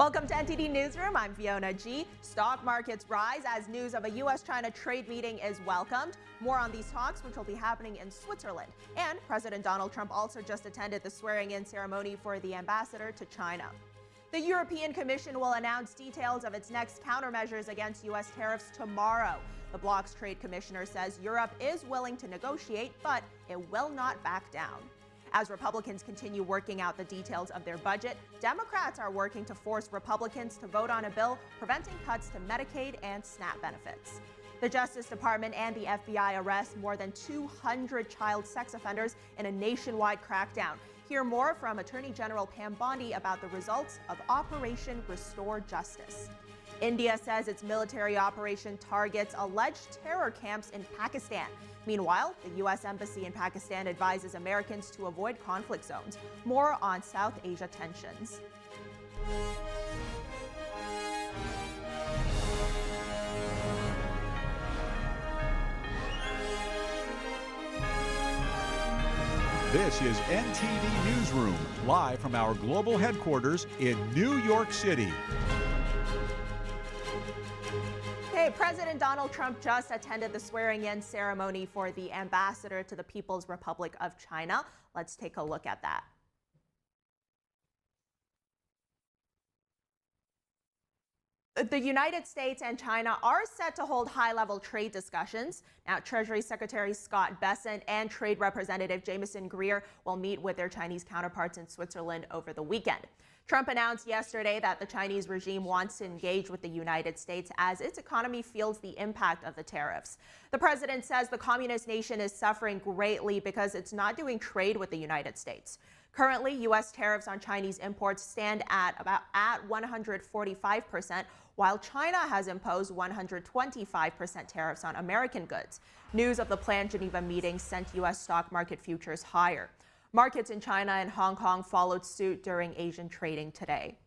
Welcome to NTD Newsroom. I'm Fiona G. Stock markets rise as news of a U.S.-China trade meeting is welcomed. More on these talks, which will be happening in Switzerland. And President Donald Trump also just attended the swearing-in ceremony for the ambassador to China. The European Commission will announce details of its next countermeasures against U.S. tariffs tomorrow. The bloc's trade commissioner says Europe is willing to negotiate, but it will not back down. As Republicans continue working out the details of their budget, Democrats are working to force Republicans to vote on a bill preventing cuts to Medicaid and SNAP benefits. The Justice Department and the FBI arrest more than 200 child sex offenders in a nationwide crackdown. Hear more from Attorney General Pam Bondi about the results of Operation Restore Justice. India says its military operation targets alleged terror camps in Pakistan. Meanwhile, the U.S. Embassy in Pakistan advises Americans to avoid conflict zones. More on South Asia tensions. This is NTD Newsroom, live from our global headquarters in New York City. President Donald Trump just attended the swearing-in ceremony for the ambassador to the People's Republic of China. Let's take a look at that. The United States and China are set to hold high-level trade discussions. Now, Treasury Secretary Scott Bessent and Trade Representative Jameson Greer will meet with their Chinese counterparts in Switzerland over the weekend. Trump announced yesterday that the Chinese regime wants to engage with the United States as its economy feels the impact of the tariffs. The president says the communist nation is suffering greatly because it's not doing trade with the United States. Currently, U.S. tariffs on Chinese imports stand at 145%, while China has imposed 125% tariffs on American goods. News of the planned Geneva meeting sent U.S. stock market futures higher. Markets in China and Hong Kong followed suit during Asian trading today.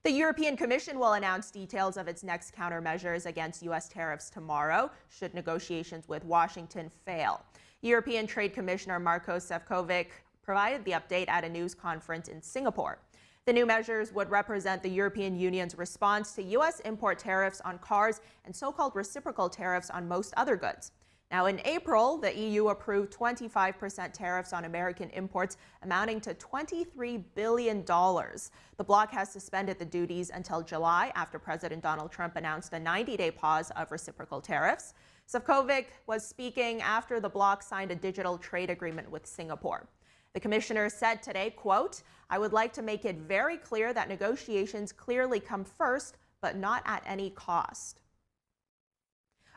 The European Commission will announce details of its next countermeasures against U.S. tariffs tomorrow, should negotiations with Washington fail. European Trade Commissioner Marko Sefcovic provided the update at a news conference in Singapore. The new measures would represent the European Union's response to U.S. import tariffs on cars and so-called reciprocal tariffs on most other goods. Now, in April, the EU approved 25% tariffs on American imports amounting to $23 billion. The bloc has suspended the duties until July after President Donald Trump announced a 90-day pause of reciprocal tariffs. Sefcovic was speaking after the bloc signed a digital trade agreement with Singapore. The commissioner said today, quote, "I would like to make it very clear that negotiations clearly come first, but not at any cost."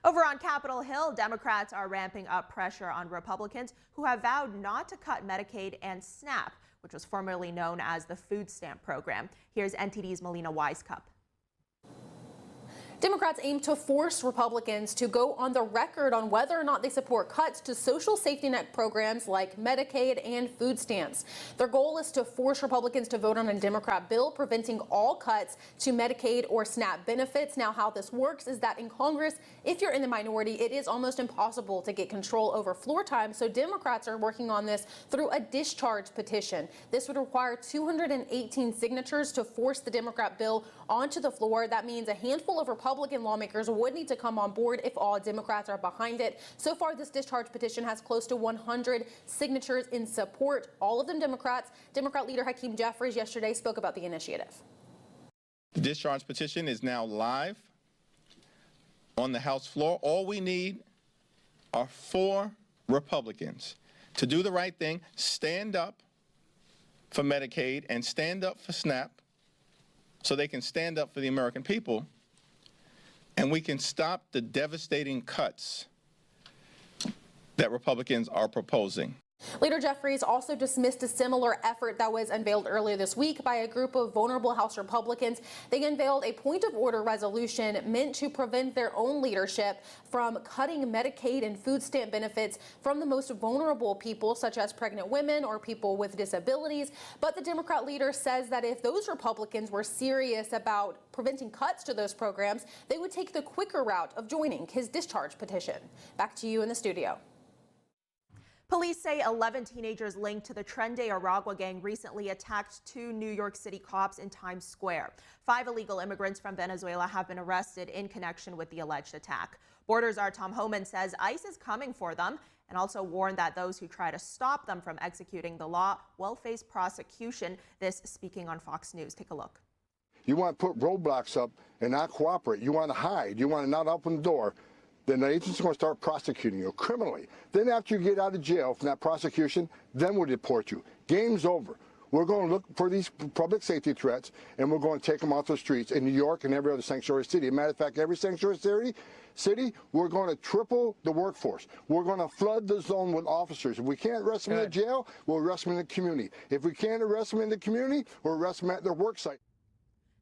Over on Capitol Hill, Democrats are ramping up pressure on Republicans who have vowed not to cut Medicaid and SNAP, which was formerly known as the food stamp program. Here's NTD's Melina Wisecup. Democrats aim to force Republicans to go on the record on whether or not they support cuts to social safety net programs like Medicaid and food stamps. Their goal is to force Republicans to vote on a Democrat bill preventing all cuts to Medicaid or SNAP benefits. Now, how this works is that in Congress, if you're in the minority, it is almost impossible to get control over floor time. So Democrats are working on this through a discharge petition. This would require 218 signatures to force the Democrat bill onto the floor. That means a handful of Republican lawmakers would need to come on board if all Democrats are behind it. So far, this discharge petition has close to 100 signatures in support, all of them Democrats. Democrat leader Hakeem Jeffries yesterday spoke about the initiative. The discharge petition is now live on the House floor. All we need are 4 Republicans to do the right thing, stand up for Medicaid and stand up for SNAP so they can stand up for the American people. And we can stop the devastating cuts that Republicans are proposing. Leader Jeffries also dismissed a similar effort that was unveiled earlier this week by a group of vulnerable House Republicans. They unveiled a point of order resolution meant to prevent their own leadership from cutting Medicaid and food stamp benefits from the most vulnerable people, such as pregnant women or people with disabilities. But the Democrat leader says that if those Republicans were serious about preventing cuts to those programs, they would take the quicker route of joining his discharge petition. Back to you in the studio. Police say 11 teenagers linked to the Tren de Aragua gang recently attacked 2 New York City cops in Times Square. 5 illegal immigrants from Venezuela have been arrested in connection with the alleged attack. Border Czar Tom Homan says ICE is coming for them and also warned that those who try to stop them from executing the law will face prosecution. This speaking on Fox News. Take a look. You want to put roadblocks up and not cooperate. You want to hide. You want to not open the door. Then the agent's going to start prosecuting you criminally. Then after you get out of jail from that prosecution, then we'll deport you. Game's over. We're going to look for these public safety threats, and we're going to take them off the streets in New York and every other sanctuary city. As a matter of fact, every sanctuary city, we're going to triple the workforce. We're going to flood the zone with officers. If we can't arrest them in the jail, we'll arrest them in the community. If we can't arrest them in the community, we'll arrest them at their work site.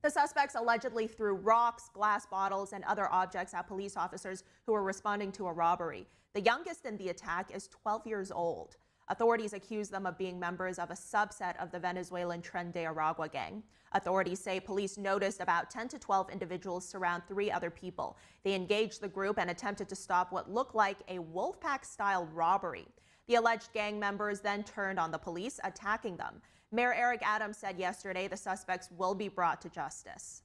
The suspects allegedly threw rocks, glass bottles, and other objects at police officers who were responding to a robbery. The youngest in the attack is 12 years old. Authorities accuse them of being members of a subset of the Venezuelan Tren de Aragua gang. Authorities say police noticed about 10 to 12 individuals surround 3 other people. They engaged the group and attempted to stop what looked like a Wolfpack-style robbery. The alleged gang members then turned on the police, attacking them. Mayor Eric Adams said yesterday the suspects will be brought to justice.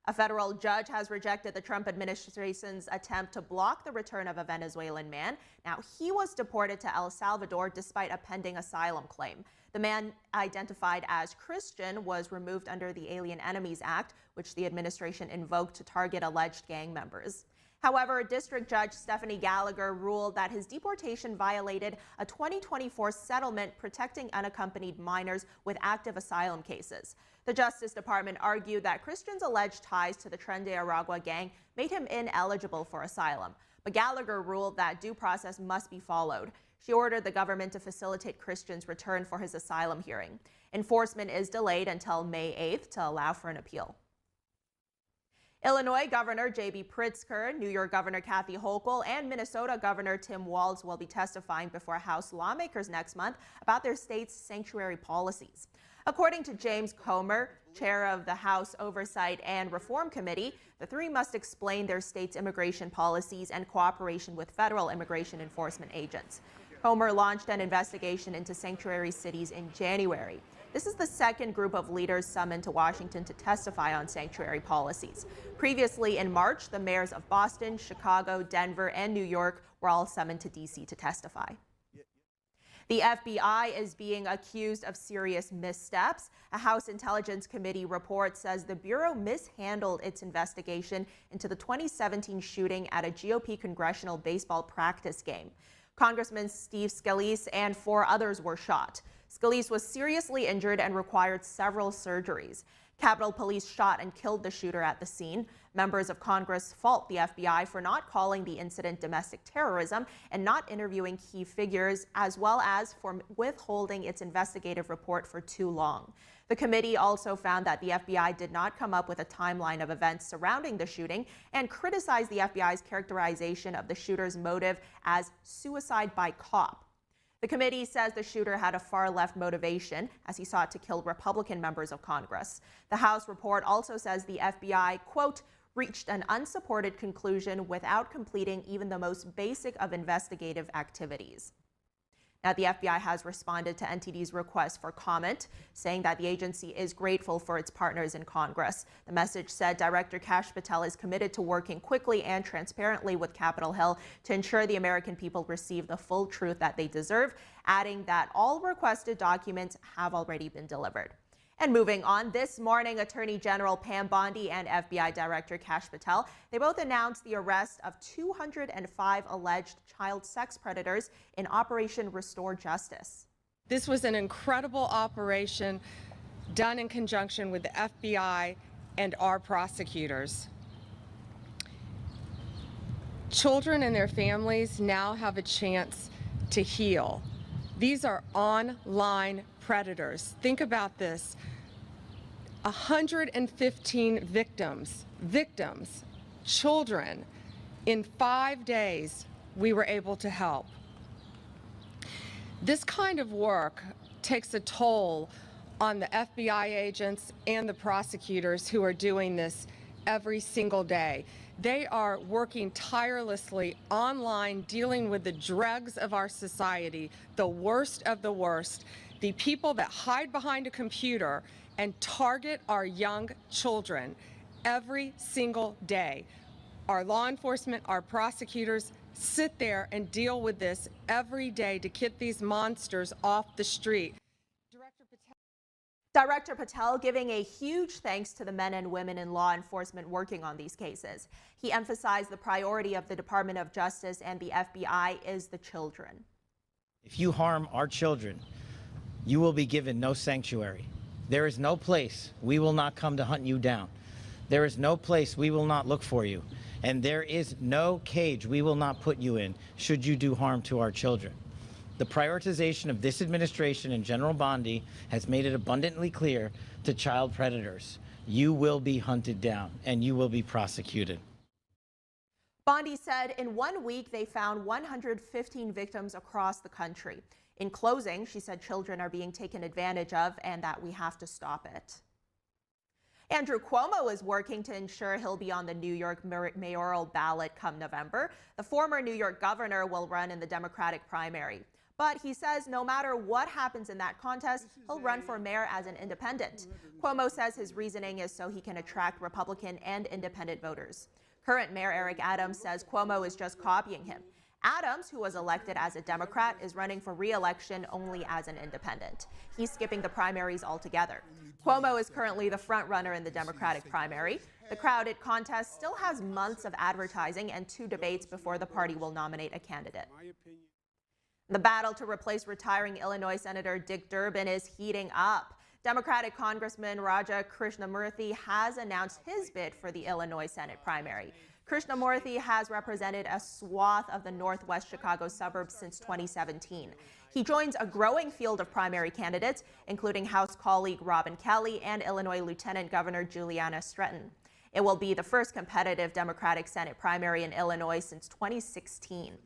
A federal judge has rejected the Trump administration's attempt to block the return of a Venezuelan man. Now, he was deported to El Salvador despite a pending asylum claim. The man, identified as Christian, was removed under the Alien Enemies Act, which the administration invoked to target alleged gang members. However, District Judge Stephanie Gallagher ruled that his deportation violated a 2024 settlement protecting unaccompanied minors with active asylum cases. The Justice Department argued that Christian's alleged ties to the Tren de Aragua gang made him ineligible for asylum. But Gallagher ruled that due process must be followed. She ordered the government to facilitate Christian's return for his asylum hearing. Enforcement is delayed until May 8th to allow for an appeal. Illinois Governor J.B. Pritzker, New York Governor Kathy Hochul, and Minnesota Governor Tim Walz will be testifying before House lawmakers next month about their state's sanctuary policies. According to James Comer, chair of the House Oversight and Reform Committee, the 3 must explain their state's immigration policies and cooperation with federal immigration enforcement agents. Comer launched an investigation into sanctuary cities in January. This is the second group of leaders summoned to Washington to testify on sanctuary policies. Previously in March, the mayors of Boston, Chicago, Denver, and New York were all summoned to D.C. to testify. The FBI is being accused of serious missteps. A House Intelligence Committee report says the Bureau mishandled its investigation into the 2017 shooting at a GOP congressional baseball practice game. Congressman Steve Scalise and 4 others were shot. Scalise was seriously injured and required several surgeries. Capitol Police shot and killed the shooter at the scene. Members of Congress fault the FBI for not calling the incident domestic terrorism and not interviewing key figures, as well as for withholding its investigative report for too long. The committee also found that the FBI did not come up with a timeline of events surrounding the shooting and criticized the FBI's characterization of the shooter's motive as suicide by cop. The committee says the shooter had a far-left motivation as he sought to kill Republican members of Congress. The House report also says the FBI, quote, reached an unsupported conclusion without completing even the most basic of investigative activities. Now, the FBI has responded to NTD's request for comment, saying that the agency is grateful for its partners in Congress. The message said Director Kash Patel is committed to working quickly and transparently with Capitol Hill to ensure the American people receive the full truth that they deserve, adding that all requested documents have already been delivered. And moving on, this morning, Attorney General Pam Bondi and FBI Director Kash Patel, they both announced the arrest of 205 alleged child sex predators in Operation Restore Justice. This was an incredible operation done in conjunction with the FBI and our prosecutors. Children and their families now have a chance to heal. These are online predators. Think about this. 115 victims, children. In 5 days, we were able to help. This kind of work takes a toll on the FBI agents and the prosecutors who are doing this every single day. They are working tirelessly online, dealing with the dregs of our society, the worst of the worst, the people that hide behind a computer and target our young children every single day. Our law enforcement, our prosecutors sit there and deal with this every day to get these monsters off the street. Director Patel giving a huge thanks to the men and women in law enforcement working on these cases. He emphasized the priority of the Department of Justice and the FBI is the children. If you harm our children, you will be given no sanctuary. There is no place we will not come to hunt you down. There is no place we will not look for you. And there is no cage we will not put you in should you do harm to our children. The prioritization of this administration and General Bondi has made it abundantly clear to child predators, you will be hunted down and you will be prosecuted. Bondi said in 1 week they found 115 victims across the country. In closing, she said children are being taken advantage of and that we have to stop it. Andrew Cuomo is working to ensure he'll be on the New York mayoral ballot come November. The former New York governor will run in the Democratic primary. But he says no matter what happens in that contest, he'll run for mayor as an independent. Cuomo says his reasoning is so he can attract Republican and independent voters. Current Mayor Eric Adams says Cuomo is just copying him. Adams, who was elected as a Democrat, is running for re-election only as an independent. He's skipping the primaries altogether. Cuomo is currently the front runner in the Democratic primary. The crowded contest still has months of advertising and 2 debates before the party will nominate a candidate. The battle to replace retiring Illinois Senator Dick Durbin is heating up. Democratic Congressman Raja Krishnamurthy has announced his bid for the Illinois Senate primary. Krishnamurthy has represented a swath of the Northwest Chicago suburbs since 2017. He joins a growing field of primary candidates, including House colleague Robin Kelly and Illinois Lieutenant Governor Juliana Stretton. It will be the first competitive Democratic Senate primary in Illinois since 2016.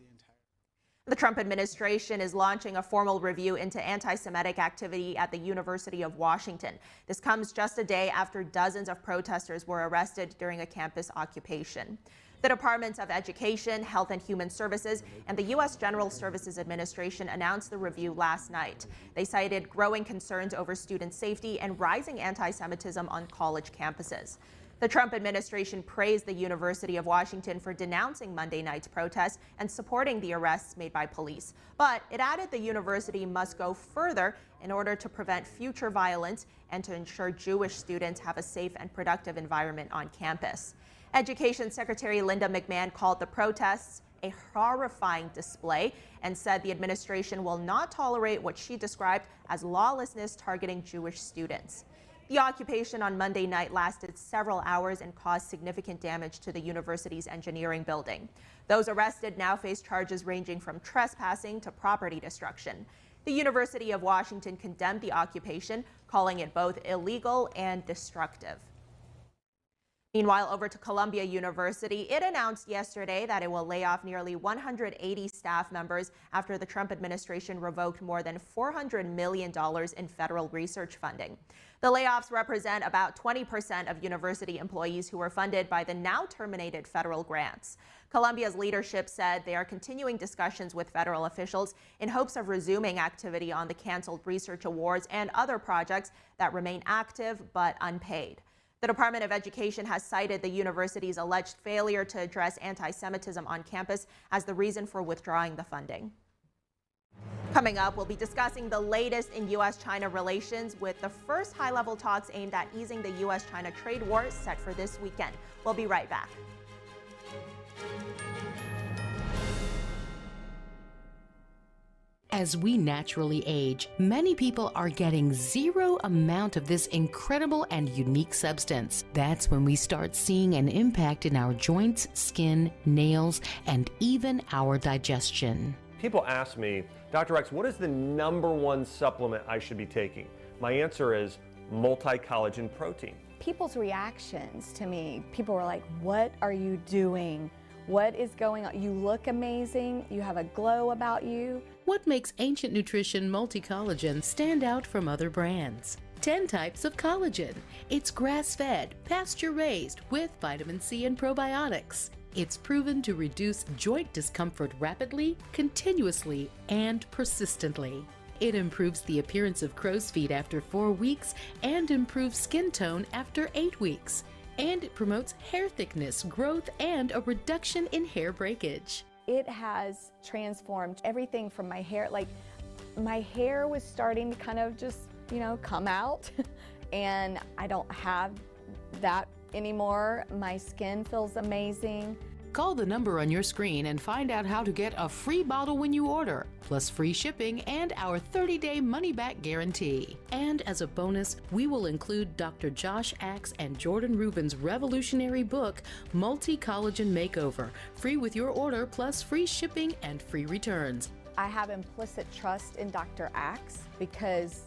The Trump administration is launching a formal review into anti-Semitic activity at the University of Washington. This comes just a day after dozens of protesters were arrested during a campus occupation. The Departments of Education, Health and Human Services, and the U.S. General Services Administration announced the review last night. They cited growing concerns over student safety and rising anti-Semitism on college campuses. The Trump administration praised the University of Washington for denouncing Monday night's protests and supporting the arrests made by police. But it added the university must go further in order to prevent future violence and to ensure Jewish students have a safe and productive environment on campus. Education Secretary Linda McMahon called the protests a horrifying display and said the administration will not tolerate what she described as lawlessness targeting Jewish students. The occupation on Monday night lasted several hours and caused significant damage to the university's engineering building. Those arrested now face charges ranging from trespassing to property destruction. The University of Washington condemned the occupation, calling it both illegal and destructive. Meanwhile, over to Columbia University, it announced yesterday that it will lay off nearly 180 staff members after the Trump administration revoked more than $400 million in federal research funding. The layoffs represent about 20% of university employees who were funded by the now terminated federal grants. Columbia's leadership said they are continuing discussions with federal officials in hopes of resuming activity on the canceled research awards and other projects that remain active but unpaid. The Department of Education has cited the university's alleged failure to address anti-Semitism on campus as the reason for withdrawing the funding. Coming up, we'll be discussing the latest in U.S.-China relations with the first high-level talks aimed at easing the U.S.-China trade war set for this weekend. We'll be right back. As we naturally age, many people are getting zero amount of this incredible and unique substance. That's when we start seeing an impact in our joints, skin, nails, and even our digestion. People ask me, Dr. X, what is the #1 supplement I should be taking? My answer is multi-collagen protein. People's reactions to me, people were like, what are you doing? What is going on? You look amazing. You have a glow about you. What makes Ancient Nutrition Multi-Collagen stand out from other brands? 10 types of collagen. It's grass-fed, pasture-raised with vitamin C and probiotics. It's proven to reduce joint discomfort rapidly, continuously, and persistently. It improves the appearance of crow's feet after 4 weeks and improves skin tone after 8 weeks. And it promotes hair thickness, growth, and a reduction in hair breakage. It has transformed everything from my hair. Like, my hair was starting to kind of just, come out, and I don't have that anymore. My skin feels amazing. Call the number on your screen and find out how to get a free bottle when you order, plus free shipping and our 30-day money-back guarantee. And as a bonus, we will include Dr. Josh Axe and Jordan Rubin's revolutionary book, Multi-Collagen Makeover, free with your order, plus free shipping and free returns. I have implicit trust in Dr. Axe because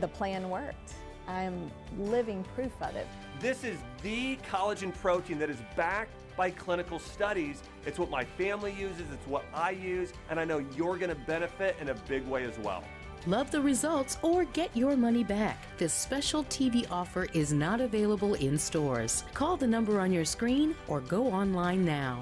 the plan worked. I am living proof of it. This is the collagen protein that is backed by clinical studies. It's what my family uses, it's what I use, and I know you're going to benefit in a big way as well. Love the results or get your money back. This special TV offer is not available in stores. Call the number on your screen or go online now.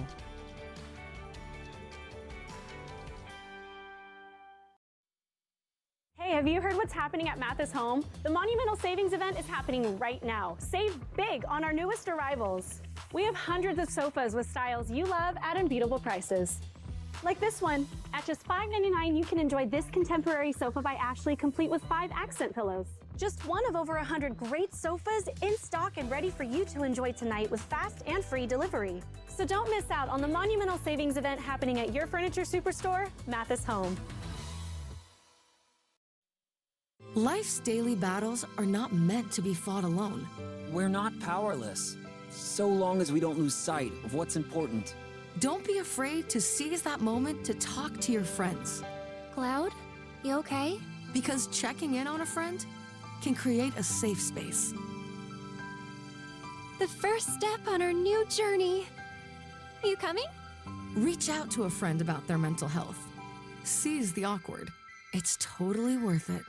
Hey, have you heard what's happening at Mathis Home? The Monumental Savings Event is happening right now. Save big on our newest arrivals. We have hundreds of sofas with styles you love at unbeatable prices. Like this one. At just $5.99, you can enjoy this contemporary sofa by Ashley, complete with 5 accent pillows. Just one of over 100 great sofas in stock and ready for you to enjoy tonight with fast and free delivery. So don't miss out on the Monumental Savings Event happening at your furniture superstore, Mathis Home. Life's daily battles are not meant to be fought alone. We're not powerless, so long as we don't lose sight of what's important. Don't be afraid to seize that moment to talk to your friends. Cloud, you okay? Because checking in on a friend can create a safe space. The first step on our new journey. You coming? Reach out to a friend about their mental health. Seize the awkward. It's totally worth it.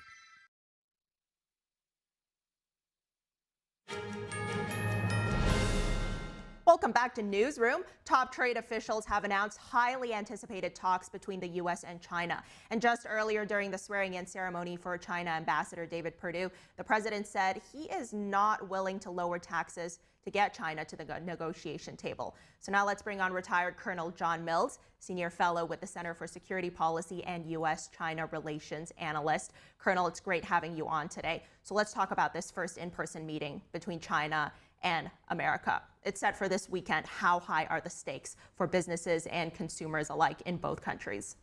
Welcome back to Newsroom. Top trade officials have announced highly anticipated talks between the U.S. and China. And just earlier during the swearing-in ceremony for China Ambassador David Perdue, the president said he is not willing to lower taxes to get China to the negotiation table. So now let's bring on retired Colonel John Mills, senior fellow with the Center for Security Policy and U.S.-China Relations analyst. Colonel, it's great having you on today. So let's talk about this first in-person meeting between China and America. It's set for this weekend. How high are the stakes for businesses and consumers alike in both countries?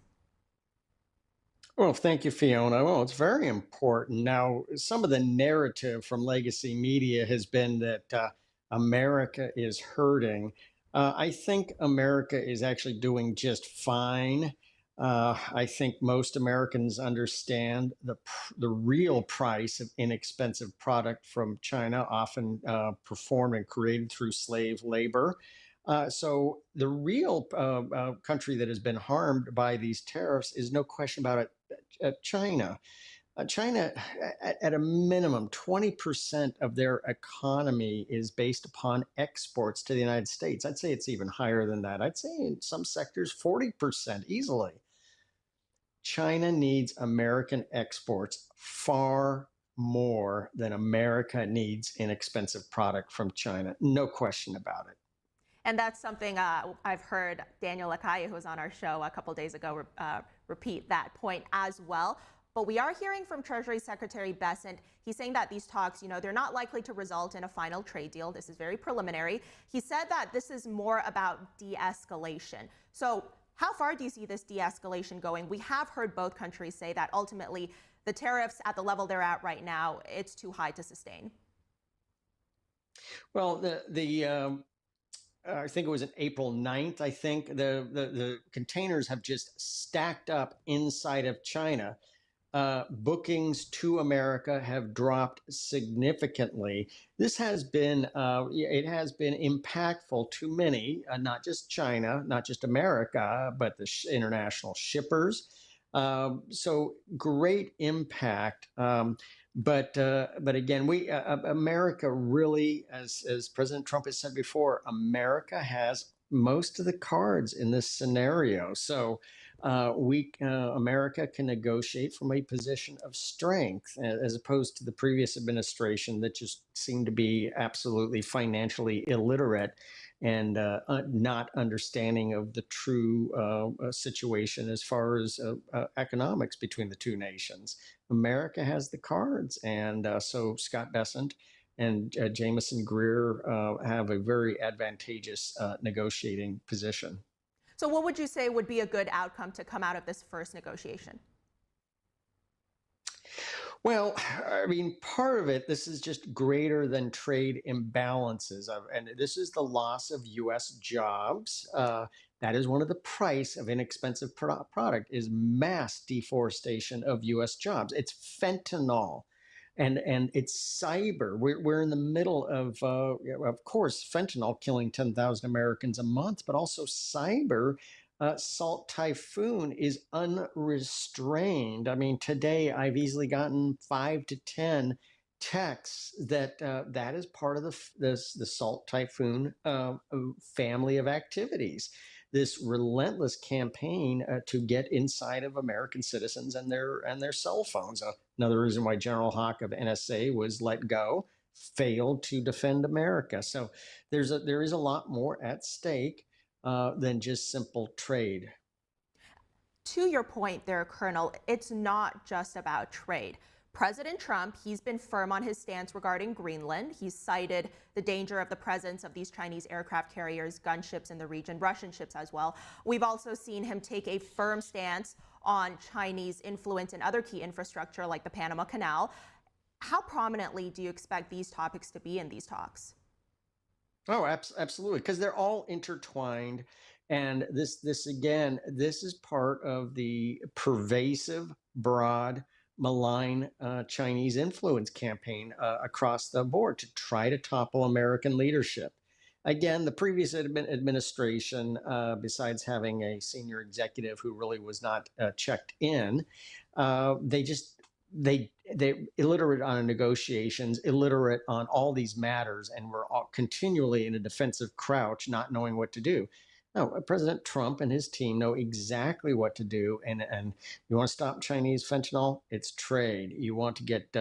Well, thank you, Fiona. Well, it's very important. Now, some of the narrative from legacy media has been that America is hurting. I think America is actually doing just fine. I think most Americans understand the real price of inexpensive product from China, often performed and created through slave labor. So the real country that has been harmed by these tariffs is no question about it, China. China, at a minimum, 20% of their economy is based upon exports to the United States. I'd say it's even higher than that. I'd say in some sectors, 40% easily. China needs American exports far more than America needs inexpensive product from China. No question about it. And that's something I've heard Daniel Lacalle, who was on our show a couple days ago, repeat that point as well. But we are hearing from Treasury Secretary Bessent. He's saying that these talks, they're not likely to result in a final trade deal. This is very preliminary. He said that this is more about de-escalation. So how far do you see this de-escalation going? We have heard both countries say that ultimately the tariffs at the level they're at right now, it's too high to sustain. Well, I think it was on April 9th, I think, the containers have just stacked up inside of China. Bookings to America have dropped significantly. This has been, it has been impactful to many, not just China, not just America, but the international shippers. So great impact. But again, America really, as President Trump has said before, America has most of the cards in this scenario. So America can negotiate from a position of strength, as opposed to the previous administration that just seemed to be absolutely financially illiterate and not understanding of the true situation as far as economics between the two nations. America has the cards, and so Scott Bessent and Jamieson Greer have a very advantageous negotiating position. So what would you say would be a good outcome to come out of this first negotiation? Well, I mean, part of it, this is just greater than trade imbalances, and this is the loss of U.S. jobs. That is one of the price of inexpensive product is mass deforestation of U.S. jobs. It's fentanyl, and it's cyber. We're in the middle of course, fentanyl killing 10,000 Americans a month, but also cyber. Salt typhoon is unrestrained. I mean, today I've easily gotten 5 to 10 texts that that is part of the salt typhoon family of activities. This relentless campaign to get inside of American citizens and their cell phones. Another reason why General Hawk of NSA was let go, failed to defend America. So there is a lot more at stake than just simple trade. To your point there, Colonel, it's not just about trade. President Trump, he's been firm on his stance regarding Greenland. He's cited the danger of the presence of these Chinese aircraft carriers, gunships in the region, Russian ships as well. We've also seen him take a firm stance on Chinese influence in other key infrastructure like the Panama Canal. How prominently do you expect these topics to be in these talks? Oh, absolutely, because they're all intertwined. And this again, this is part of the pervasive, broad, malign Chinese influence campaign across the board to try to topple American leadership. Again, the previous administration, besides having a senior executive who really was not checked in, they illiterate on negotiations, illiterate on all these matters, and we're all continually in a defensive crouch, not knowing what to do. No, President Trump and his team know exactly what to do. And you want to stop Chinese fentanyl? It's trade. You want to get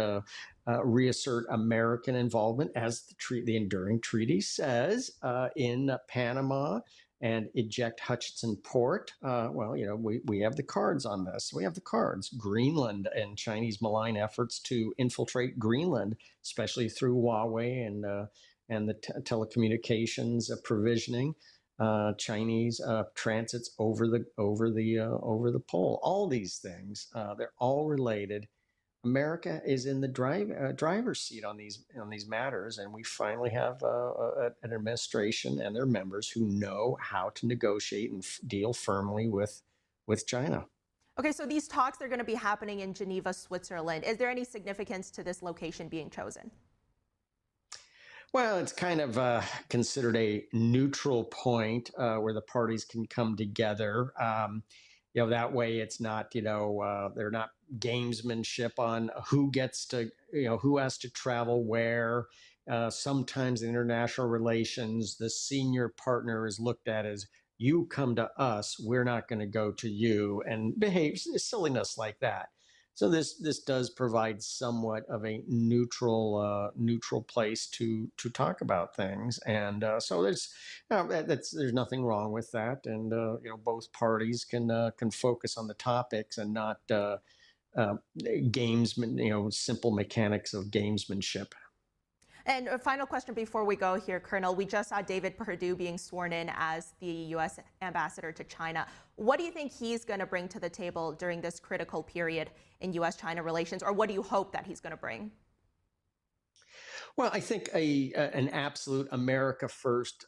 reassert American involvement, as the enduring treaty says, in Panama, and eject Hutchinson Port. Well, you know, we have the cards on this. We have the cards. Greenland and Chinese malign efforts to infiltrate Greenland, especially through Huawei and the telecommunications provisioning. Chinese transits over the pole. All these things, they're all related. America is in the driver's seat on these matters, and we finally have an administration and their members who know how to negotiate and deal firmly with China. Okay, so these talks are going to be happening in Geneva, Switzerland. Is there any significance to this location being chosen? Well, it's kind of considered a neutral point where the parties can come together. You know, that way it's not, they're not gamesmanship on who gets to, who has to travel where. Sometimes in international relations, the senior partner is looked at as, you come to us, we're not going to go to you, and behave silliness like that. So this does provide somewhat of a neutral place to talk about things, and so there's nothing wrong with that, and both parties can focus on the topics and not simple mechanics of gamesmanship. And a final question before we go here, Colonel. We just saw David Perdue being sworn in as the U.S. ambassador to China. What do you think he's going to bring to the table during this critical period in U.S.-China relations, or what do you hope that he's going to bring? Well, I think an absolute America first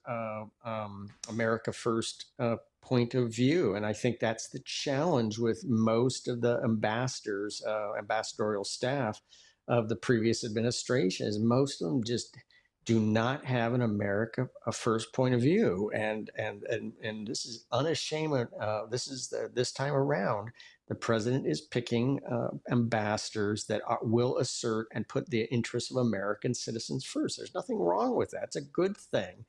point of view, and I think that's the challenge with most of the ambassadors, ambassadorial staff of the previous administration, is most of them just do not have an America first point of view, and this is unashamed. This time around, the president is picking ambassadors that will assert and put the interests of American citizens first. There's nothing wrong with that. It's a good thing.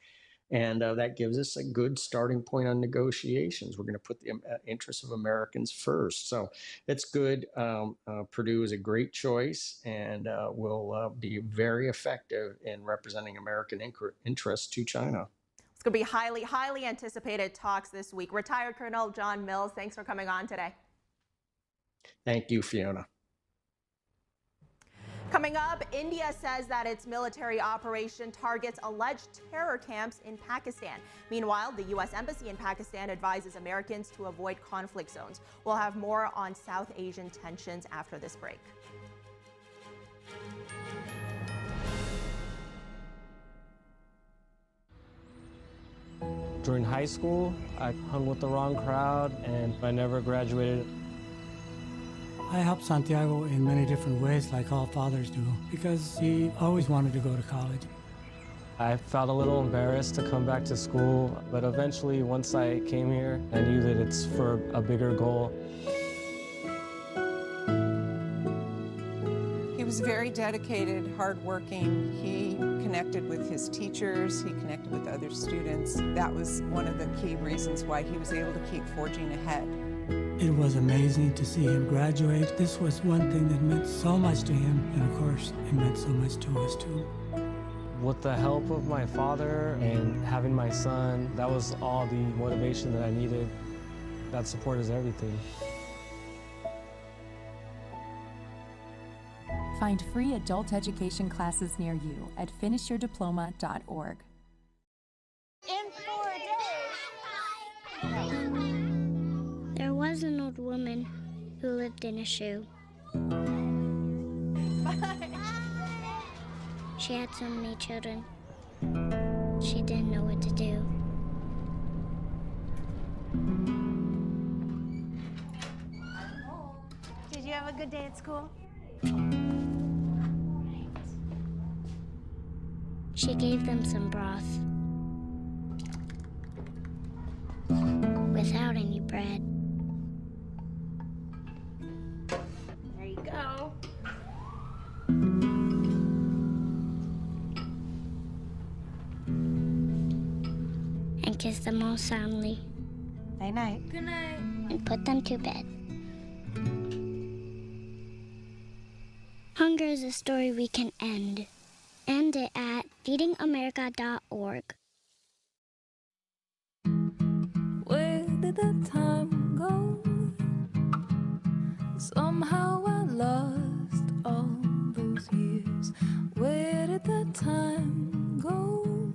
And that gives us a good starting point on negotiations. We're going to put the interests of Americans first. So it's good. Purdue is a great choice and will be very effective in representing American interests to China. It's going to be highly anticipated talks this week. Retired Colonel John Mills, thanks for coming on today. Thank you, Fiona. Coming up, India says that its military operation targets alleged terror camps in Pakistan. Meanwhile, the U.S. Embassy in Pakistan advises Americans to avoid conflict zones. We'll have more on South Asian tensions after this break. During high school, I hung with the wrong crowd and I never graduated. I helped Santiago in many different ways, like all fathers do, because he always wanted to go to college. I felt a little embarrassed to come back to school, but eventually, once I came here, I knew that it's for a bigger goal. He was very dedicated, hardworking. He connected with his teachers, he connected with other students. That was one of the key reasons why he was able to keep forging ahead. It was amazing to see him graduate. This was one thing that meant so much to him, and of course, it meant so much to us too. With the help of my father and having my son, that was all the motivation that I needed. That support is everything. Find free adult education classes near you at finishyourdiploma.org. In 4 days. There was an old woman who lived in a shoe. She had so many children. She didn't know what to do. Did you have a good day at school? She gave them some broth without any bread. There you go. And kiss them all soundly. Night night. Good night. And put them to bed. Hunger is a story we can end. End it at feedingamerica.org. Where did the time go? Somehow I lost all those years. Where did the time go?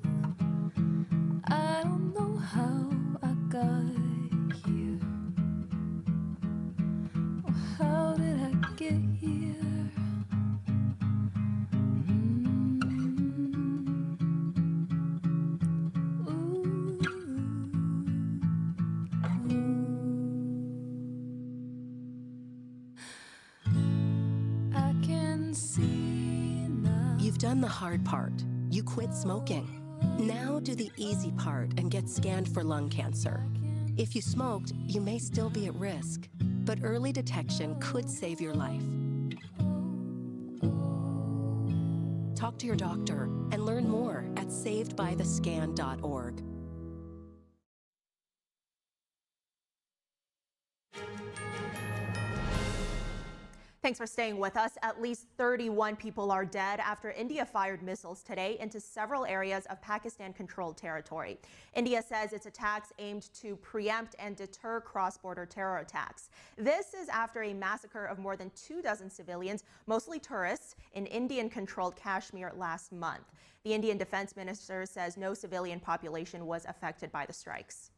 I don't know how I got here. Or how did I get here? You've done the hard part. You quit smoking. Now do the easy part and get scanned for lung cancer. If you smoked, you may still be at risk, but early detection could save your life. Talk to your doctor and learn more at savedbythescan.org. Thanks for staying with us. At least 31 people are dead after India fired missiles today into several areas of Pakistan-controlled territory. India says its attacks aimed to preempt and deter cross-border terror attacks. This is after a massacre of more than 24 civilians, mostly tourists, in Indian-controlled Kashmir last month. The Indian defense minister says no civilian population was affected by the strikes.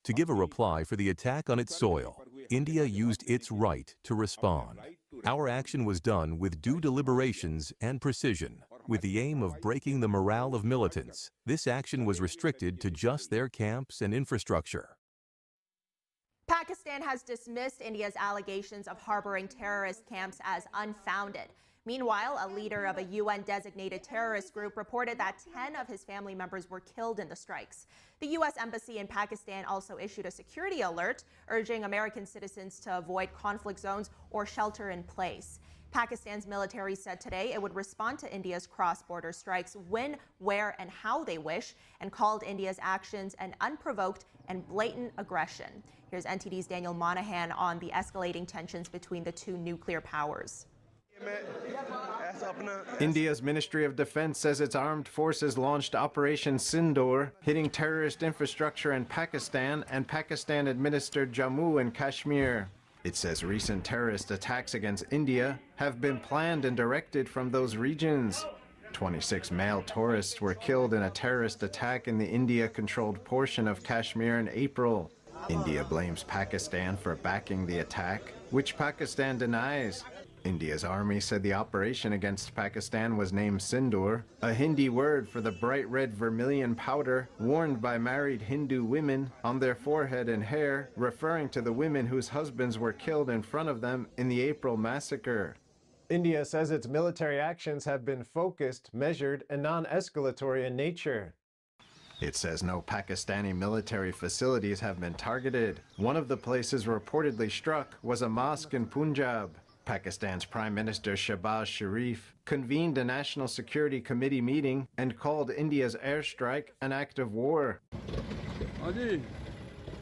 To give a reply for the attack on its soil, India used its right to respond. Our action was done with due deliberations and precision, with the aim of breaking the morale of militants. This action was restricted to just their camps and infrastructure. Pakistan has dismissed India's allegations of harboring terrorist camps as unfounded. Meanwhile, a leader of a UN-designated terrorist group reported that 10 of his family members were killed in the strikes. The U.S. Embassy in Pakistan also issued a security alert, urging American citizens to avoid conflict zones or shelter in place. Pakistan's military said today it would respond to India's cross-border strikes when, where, and how they wish, and called India's actions an unprovoked and blatant aggression. Here's NTD's Daniel Monahan on the escalating tensions between the two nuclear powers. India's Ministry of Defense says its armed forces launched Operation Sindoor, hitting terrorist infrastructure in Pakistan and Pakistan-administered Jammu and Kashmir. It says recent terrorist attacks against India have been planned and directed from those regions. 26 male tourists were killed in a terrorist attack in the India-controlled portion of Kashmir in April. India blames Pakistan for backing the attack, which Pakistan denies. India's army said the operation against Pakistan was named Sindoor, a Hindi word for the bright red vermilion powder worn by married Hindu women on their forehead and hair, referring to the women whose husbands were killed in front of them in the April massacre. India says its military actions have been focused, measured, and non-escalatory in nature. It says no Pakistani military facilities have been targeted. One of the places reportedly struck was a mosque in Punjab. Pakistan's Prime Minister Shehbaz Sharif convened a National Security Committee meeting and called India's airstrike an act of war.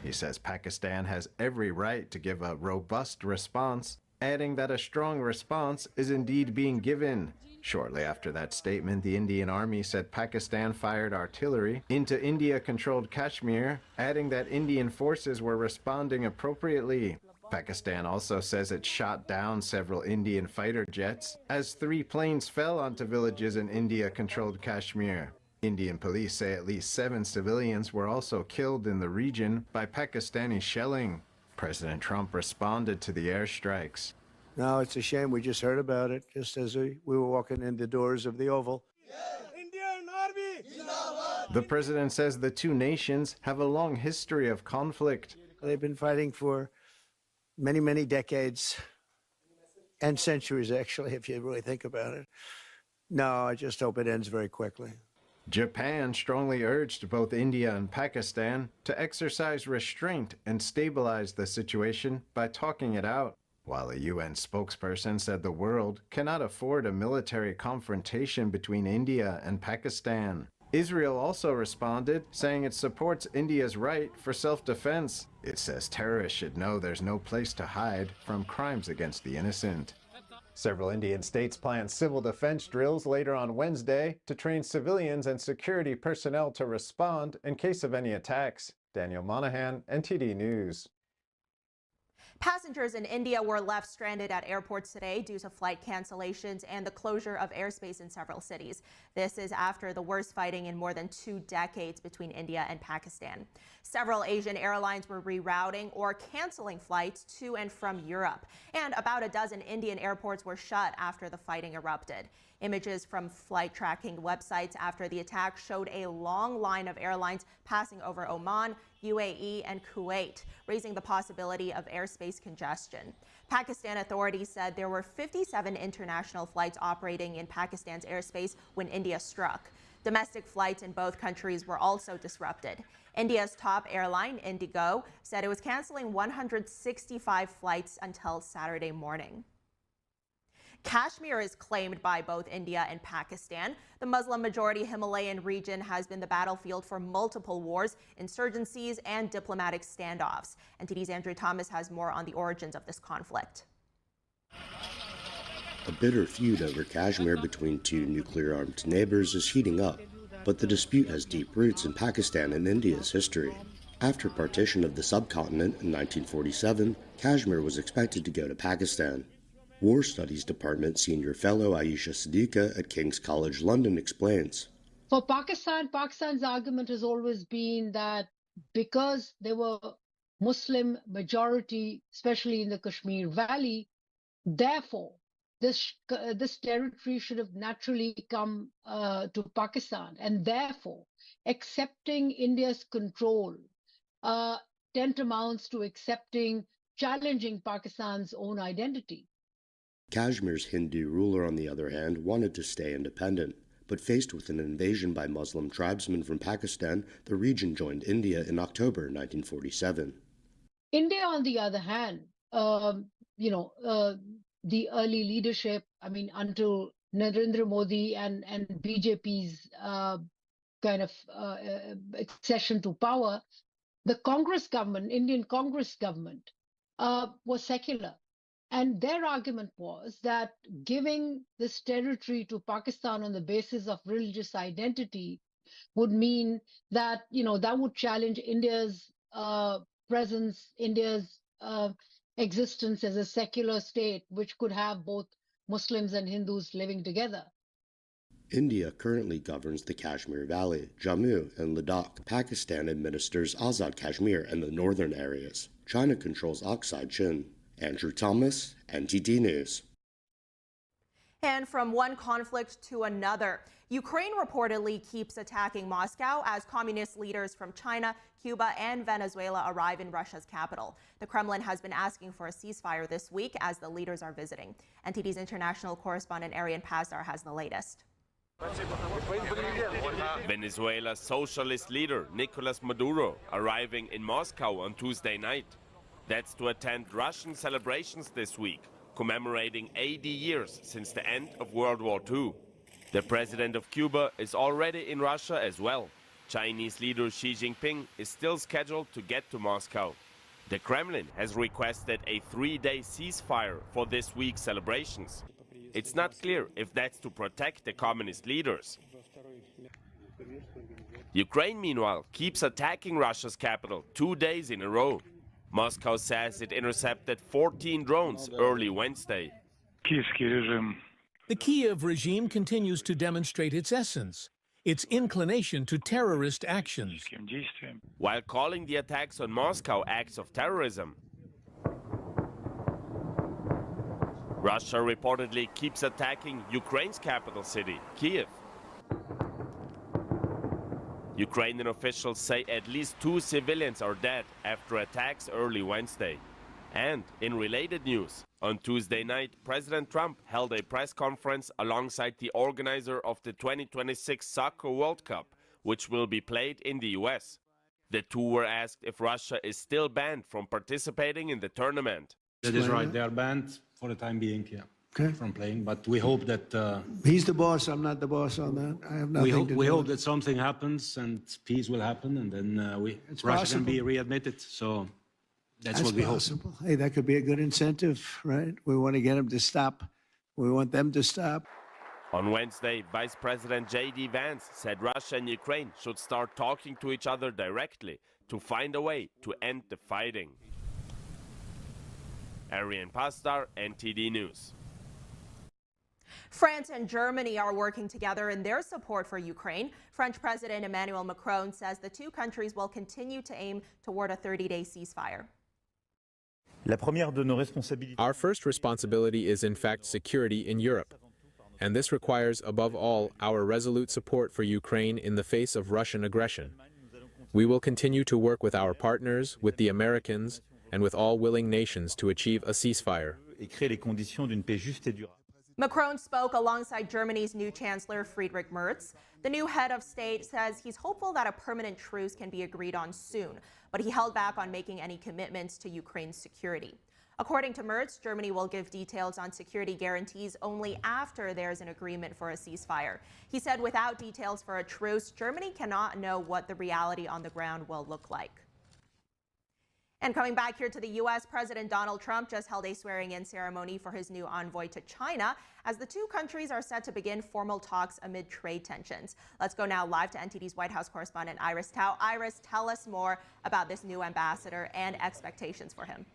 He says Pakistan has every right to give a robust response, adding that a strong response is indeed being given. Shortly after that statement, the Indian Army said Pakistan fired artillery into India-controlled Kashmir, adding that Indian forces were responding appropriately. Pakistan also says it shot down several Indian fighter jets as 3 planes fell onto villages in India-controlled Kashmir. Indian police say at least 7 civilians were also killed in the region by Pakistani shelling. President Trump responded to the airstrikes. No, it's a shame. We just heard about it just as we were walking in the doors of the Oval. Indian Army! The president says the two nations have a long history of conflict. They've been fighting for many, many decades and centuries, actually, if you really think about it. No, I just hope it ends very quickly. Japan strongly urged both India and Pakistan to exercise restraint and stabilize the situation by talking it out, while a UN spokesperson said the world cannot afford a military confrontation between India and Pakistan. Israel also responded, saying it supports India's right for self-defense. It says terrorists should know there's no place to hide from crimes against the innocent. Several Indian states plan civil defense drills later on Wednesday to train civilians and security personnel to respond in case of any attacks. Daniel Monahan, NTD News. Passengers in India were left stranded at airports today due to flight cancellations and the closure of airspace in several cities. This is after the worst fighting in more than 2 decades between India and Pakistan. Several Asian airlines were rerouting or canceling flights to and from Europe, and about a dozen Indian airports were shut after the fighting erupted. Images from flight tracking websites after the attack showed a long line of airlines passing over Oman, UAE, and Kuwait, raising the possibility of airspace congestion. Pakistan authorities said there were 57 international flights operating in Pakistan's airspace when India struck. Domestic flights in both countries were also disrupted. India's top airline, Indigo, said it was canceling 165 flights until Saturday morning. Kashmir is claimed by both India and Pakistan. The Muslim-majority Himalayan region has been the battlefield for multiple wars, insurgencies, and diplomatic standoffs. NTD's Andrew Thomas has more on the origins of this conflict. A bitter feud over Kashmir between two nuclear-armed neighbors is heating up, but the dispute has deep roots in Pakistan and India's history. After partition of the subcontinent in 1947, Kashmir was expected to go to Pakistan. War Studies Department Senior Fellow Aisha Siddiqa at King's College London explains. For Pakistan, Pakistan's argument has always been that because there were Muslim majority, especially in the Kashmir Valley, therefore this territory should have naturally come to Pakistan, and therefore accepting India's control tantamounts to challenging Pakistan's own identity. Kashmir's Hindu ruler, on the other hand, wanted to stay independent, but faced with an invasion by Muslim tribesmen from Pakistan, the region joined India in October 1947. India, on the other hand, the early leadership, until Narendra Modi and BJP's accession to power, the Congress government, Indian Congress government, was secular. And their argument was that giving this territory to Pakistan on the basis of religious identity would mean that, that would challenge India's presence, India's existence as a secular state, which could have both Muslims and Hindus living together. India currently governs the Kashmir Valley, Jammu, and Ladakh. Pakistan administers Azad Kashmir and the northern areas. China controls Aksai Chin. Andrew Thomas, NTD News. And from one conflict to another, Ukraine reportedly keeps attacking Moscow as communist leaders from China, Cuba, and Venezuela arrive in Russia's capital. The Kremlin has been asking for a ceasefire this week as the leaders are visiting. NTD's international correspondent Arian Pazdar has the latest. Venezuela's socialist leader Nicolas Maduro arriving in Moscow on Tuesday night. That's to attend Russian celebrations this week, commemorating 80 years since the end of World War II. The president of Cuba is already in Russia as well. Chinese leader Xi Jinping is still scheduled to get to Moscow. The Kremlin has requested a 3-day ceasefire for this week's celebrations. It's not clear if that's to protect the communist leaders. Ukraine, meanwhile, keeps attacking Russia's capital 2 days in a row. Moscow says it intercepted 14 drones early Wednesday. The Kiev regime continues to demonstrate its essence, its inclination to terrorist actions. While calling the attacks on Moscow acts of terrorism, Russia reportedly keeps attacking Ukraine's capital city, Kiev. Ukrainian officials say at least 2 civilians are dead after attacks early Wednesday. And in related news, on Tuesday night, President Trump held a press conference alongside the organizer of the 2026 Soccer World Cup, which will be played in the US. The two were asked if Russia is still banned from participating in the tournament. That is right. They are banned for the time being, from playing. But we hope that... He's the boss. I'm not the boss on that. I have nothing to do. We hope that something happens and peace will happen, and then Russia can be readmitted. So that's what we hope. Hey, that could be a good incentive, right? We want to get them to stop. We want them to stop. On Wednesday, Vice President J.D. Vance said Russia and Ukraine should start talking to each other directly to find a way to end the fighting. Arian Pazdar, NTD News. France and Germany are working together in their support for Ukraine. French President Emmanuel Macron says the two countries will continue to aim toward a 30-day ceasefire. Our first responsibility is in fact security in Europe. And this requires, above all, our resolute support for Ukraine in the face of Russian aggression. We will continue to work with our partners, with the Americans, and with all willing nations to achieve a ceasefire. Macron spoke alongside Germany's new Chancellor Friedrich Merz. The new head of state says he's hopeful that a permanent truce can be agreed on soon, but he held back on making any commitments to Ukraine's security. According to Merz, Germany will give details on security guarantees only after there's an agreement for a ceasefire. He said without details for a truce, Germany cannot know what the reality on the ground will look like. And coming back here to the U.S., President Donald Trump just held a swearing-in ceremony for his new envoy to China as the two countries are set to begin formal talks amid trade tensions. Let's go now live to NTD's White House correspondent Iris Tao. Iris, tell us more about this new ambassador and expectations for him.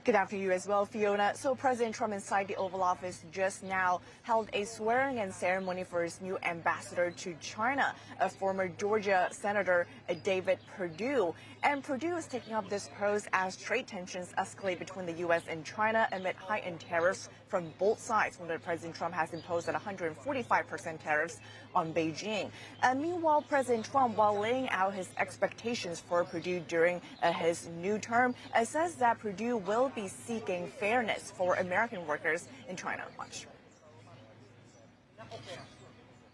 Good afternoon to you as well, Fiona. So President Trump inside the Oval Office just now held a swearing-in ceremony for his new ambassador to China, a former Georgia Senator David Perdue. And Perdue is taking up this post as trade tensions escalate between the U.S. and China amid heightened tariffs from both sides when President Trump has imposed 145% tariffs on Beijing. Meanwhile, President Trump, while laying out his expectations for Purdue during his new term, says that Purdue will be seeking fairness for American workers in China. Watch.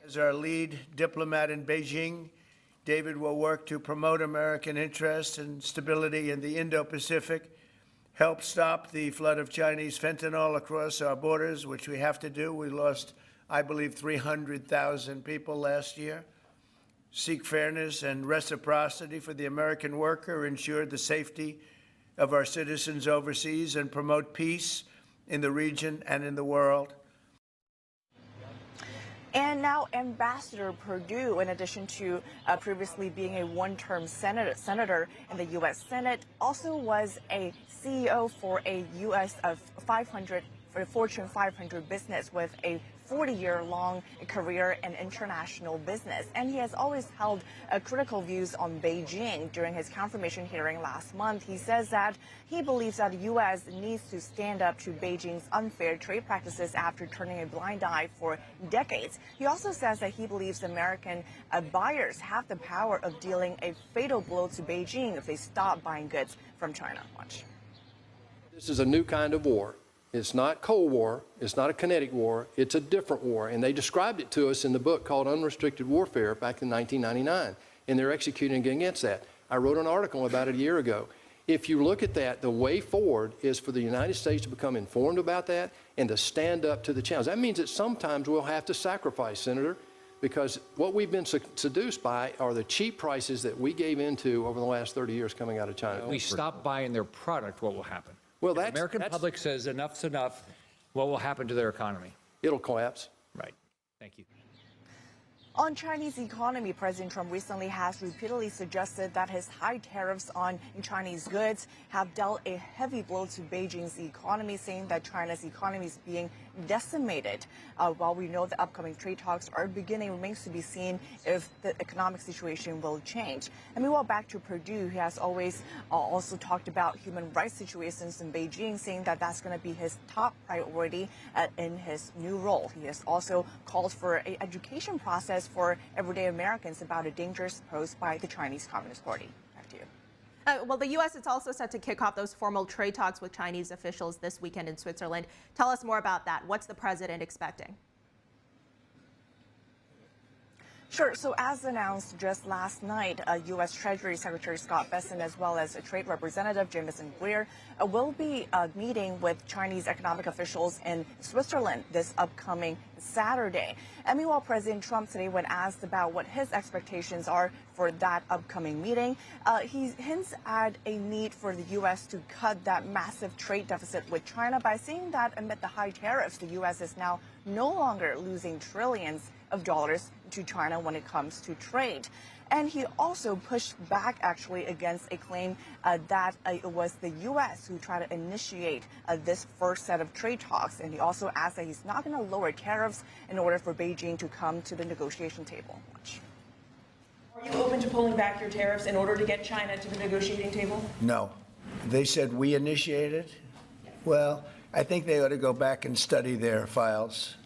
As our lead diplomat in Beijing, David will work to promote American interests and stability in the Indo-Pacific, help stop the flood of Chinese fentanyl across our borders, which we have to do. We lost, I believe, 300,000 people last year. Seek fairness and reciprocity for the American worker, ensure the safety of our citizens overseas, and promote peace in the region and in the world. And now Ambassador Perdue, in addition to previously being a one-term senator in the U.S. Senate, also was a CEO for a Fortune 500 business with a 40-year-long career in international business. And he has always held critical views on Beijing. During his confirmation hearing last month, he says that he believes that the U.S. needs to stand up to Beijing's unfair trade practices after turning a blind eye for decades. He also says that he believes American buyers have the power of dealing a fatal blow to Beijing if they stop buying goods from China. Watch. This is a new kind of war. It's not Cold War, it's not a kinetic war, it's a different war. And they described it to us in the book called Unrestricted Warfare back in 1999, and they're executing against that. I wrote an article about it a year ago. If you look at that, the way forward is for the United States to become informed about that and to stand up to the challenge. That means that sometimes we'll have to sacrifice, Senator, because what we've been seduced by are the cheap prices that we gave into over the last 30 years coming out of China. If we stop buying their product, what will happen? Well, the American public says enough's enough, what will happen to their economy? It'll collapse. Right. Thank you. On Chinese economy, President Trump recently has repeatedly suggested that his high tariffs on Chinese goods have dealt a heavy blow to Beijing's economy, saying that China's economy is being decimated. While we know the upcoming trade talks are beginning, it remains to be seen if the economic situation will change. And meanwhile, back to Perdue, he has always also talked about human rights situations in Beijing, saying that that's going to be his top priority in his new role. He has also called for an education process for everyday Americans about the dangers posed by the Chinese Communist Party. Back to you. Well, the U.S. is also set to kick off those formal trade talks with Chinese officials this weekend in Switzerland. Tell us more about that. What's the president expecting? Sure. So as announced just last night, U.S. Treasury Secretary Scott Bessent, as well as Trade Representative Jamieson Greer, will be meeting with Chinese economic officials in Switzerland this upcoming Saturday. And meanwhile, President Trump today, when asked about what his expectations are for that upcoming meeting, he hints at a need for the U.S. to cut that massive trade deficit with China by saying that amid the high tariffs, the U.S. is now no longer losing trillions of dollars to China when it comes to trade. And he also pushed back actually against a claim that it was the U.S. who tried to initiate this first set of trade talks. And he also asked that he's not going to lower tariffs in order for Beijing to come to the negotiation table. Watch. Are you open to pulling back your tariffs in order to get China to the negotiating table? No. They said we initiated. Well, I think they ought to go back and study their files.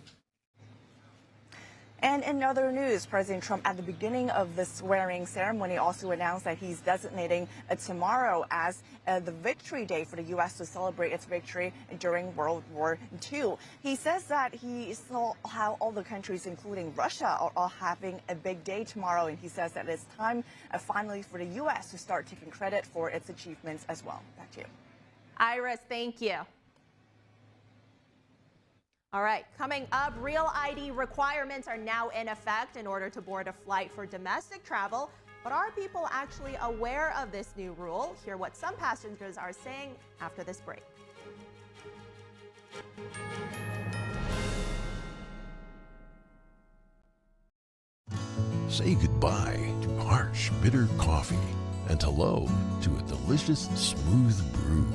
And in other news, President Trump, at the beginning of the swearing ceremony, also announced that he's designating tomorrow as the victory day for the U.S. to celebrate its victory during World War II. He says that he saw how all the countries, including Russia, are all having a big day tomorrow. And he says that it's time finally for the U.S. to start taking credit for its achievements as well. Back to you. Iris, thank you. All right, coming up, real ID requirements are now in effect in order to board a flight for domestic travel. But are people actually aware of this new rule? Hear what some passengers are saying after this break. Say goodbye to harsh, bitter coffee and hello to a delicious, smooth brew.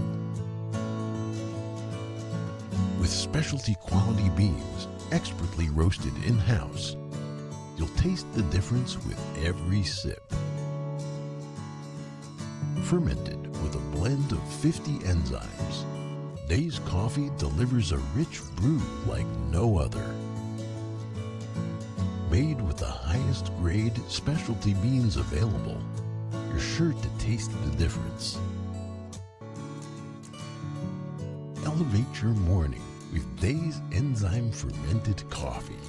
With specialty quality beans, expertly roasted in-house, you'll taste the difference with every sip. Fermented with a blend of 50 enzymes, today's coffee delivers a rich brew like no other. Made with the highest grade specialty beans available, you're sure to taste the difference. Elevate your morning with Dave's enzyme fermented coffee.